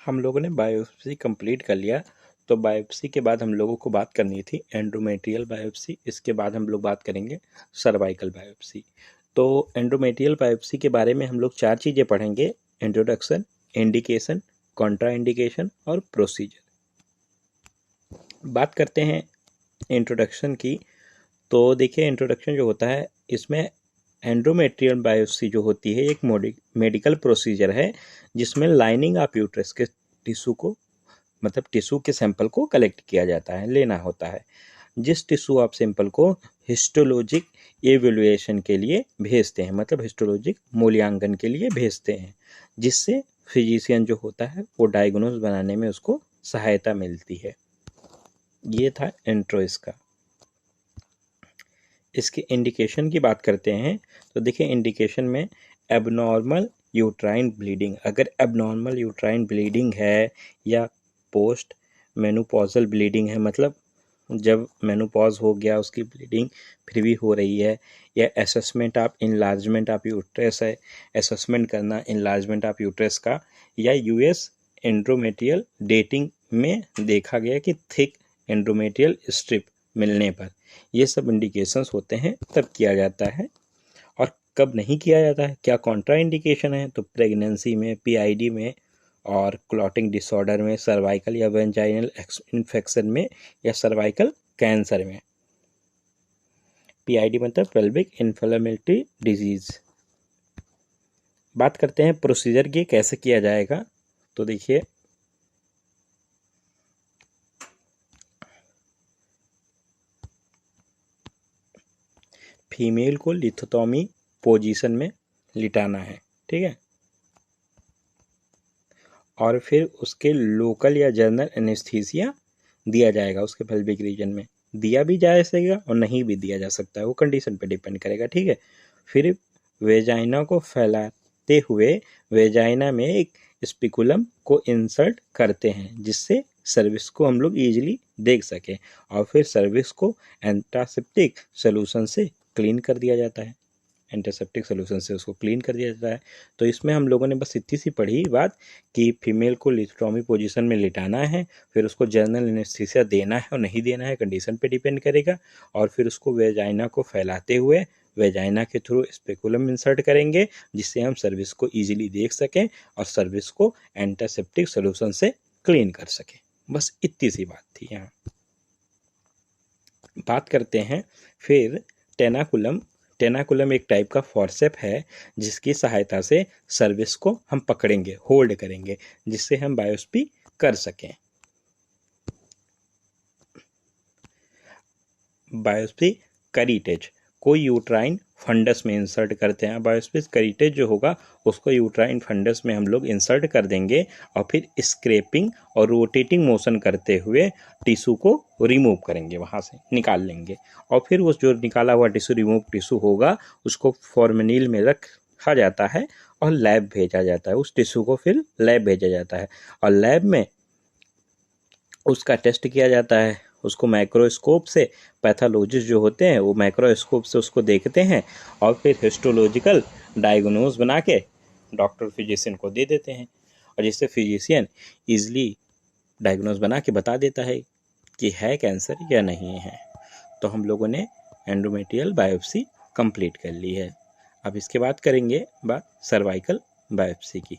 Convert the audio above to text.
हम लोगों ने बायोप्सी कंप्लीट कर लिया। तो बायोप्सी के बाद हम लोगों को बात करनी थी एंडोमेट्रियल बायोप्सी। इसके बाद हम लोग बात करेंगे सर्वाइकल बायोप्सी। तो एंडोमेट्रियल बायोप्सी के बारे में हम लोग 4 चीज़ें पढ़ेंगे: इंट्रोडक्शन, इंडिकेशन, कॉन्ट्राइंडिकेशन और प्रोसीजर। बात करते हैं इंट्रोडक्शन की। तो देखिए, इंट्रोडक्शन जो होता है इसमें एंडोमेट्रियल बायोप्सी जो होती है एक मेडिकल प्रोसीजर है जिसमें लाइनिंग ऑफ यूट्रस के टिश्यू को, मतलब टिश्यू के सैंपल को कलेक्ट किया जाता है, लेना होता है। जिस टिश्यू ऑफ सैंपल को हिस्टोलॉजिक एवेल्युएशन के लिए भेजते हैं, मतलब हिस्टोलॉजिक मूल्यांकन के लिए भेजते हैं, जिससे फिजिशियन जो होता है वो डायग्नोज बनाने में उसको सहायता मिलती है। ये था इंट्रो इसका। इसके इंडिकेशन की बात करते हैं। तो देखिए, इंडिकेशन में एबनॉर्मल यूट्राइन ब्लीडिंग, अगर एबनॉर्मल यूट्राइन ब्लीडिंग है या पोस्ट मेनोपॉजल ब्लीडिंग है, मतलब जब मेनोपॉज हो गया उसकी ब्लीडिंग फिर भी हो रही है, या assessment of enlargement of uterus है, असेसमेंट करना इनलार्जमेंट ऑफ यूट्रस का, या यूएस एंडोमेट्रियल डेटिंग में देखा गया कि थिक एंडोमेट्रियल स्ट्रिप मिलने पर, ये सब इंडिकेशंस होते हैं, तब किया जाता है। और कब नहीं किया जाता है, क्या कॉन्ट्रा इंडिकेशन है, तो प्रेगनेंसी में, पीआईडी में, और क्लॉटिंग डिसऑर्डर में, सर्वाइकल या वेजाइनल इन्फेक्शन में, या सर्वाइकल कैंसर में। पीआईडी मतलब पेल्विक इन्फ्लेमेटरी डिजीज। बात करते हैं प्रोसीजर की, कैसे किया जाएगा। तो देखिए, फीमेल को लिथोटॉमी पोजीशन में लिटाना है, ठीक है, और फिर उसके लोकल या जनरल एनेस्थीसिया दिया जाएगा। उसके पेल्विक रीजन में दिया भी जा सकेगा और नहीं भी दिया जा सकता है, वो कंडीशन पे डिपेंड करेगा, ठीक है। फिर वेजाइना को फैलाते हुए वेजाइना में एक स्पिकुलम को इंसर्ट करते हैं, जिससे सर्विस को हम लोग ईजिली देख सकें, और फिर सर्विस को एंटासेप्टिक सोल्यूशन से क्लीन कर दिया जाता है। एंटीसेप्टिक सोल्यूशन से उसको क्लीन कर दिया जाता है। तो इसमें हम लोगों ने बस इतनी सी पढ़ी बात कि फीमेल को लिथोटॉमी पोजीशन में लिटाना है, फिर उसको जनरल एनेस्थीसिया देना है और नहीं देना है, कंडीशन पे डिपेंड करेगा, और फिर उसको वेजाइना को फैलाते हुए वेजाइना के थ्रू स्पेकुलम इंसर्ट करेंगे, जिससे हम सर्विस को ईजिली देख सकें और सर्विस को एंटीसेप्टिक सोल्यूशन से क्लीन कर सकें। बस इतनी सी बात थी। यहाँ बात करते हैं फिर टेनाकुलम। टेनाकुलम एक टाइप का फॉर्सेप है जिसकी सहायता से सर्विस को हम पकड़ेंगे, होल्ड करेंगे, जिससे हम बायोप्सी कर सकें। बायोप्सी करीटेज, कोई यूट्राइन फंडस में इंसर्ट करते हैं। बायोप्सी करीटेज जो होगा उसको यूट्राइन फंडस में हम लोग इंसर्ट कर देंगे, और फिर स्क्रैपिंग और रोटेटिंग मोशन करते हुए टिश्यू को रिमूव करेंगे, वहाँ से निकाल लेंगे, और फिर उस जो निकाला हुआ टिश्यू, रिमूव टिश्यू होगा, उसको फॉर्मेलिन में रखा जाता है और लैब भेजा जाता है। उस टिश्यू को फिर लैब भेजा जाता है, और लैब में उसका टेस्ट किया जाता है। उसको माइक्रोस्कोप से, पैथोलॉजिस्ट जो होते हैं वो माइक्रोस्कोप से उसको देखते हैं, और फिर हिस्टोलॉजिकल डायग्नोज बना के डॉक्टर फिजिशियन को दे देते हैं, और जिससे फिजिशियन ईजिली डायग्नोज बना के बता देता है कि है कैंसर या नहीं है। तो हम लोगों ने एंडोमेट्रियल बायोप्सी कंप्लीट कर ली है। अब इसके बाद करेंगे बात सर्वाइकल बायोप्सी की।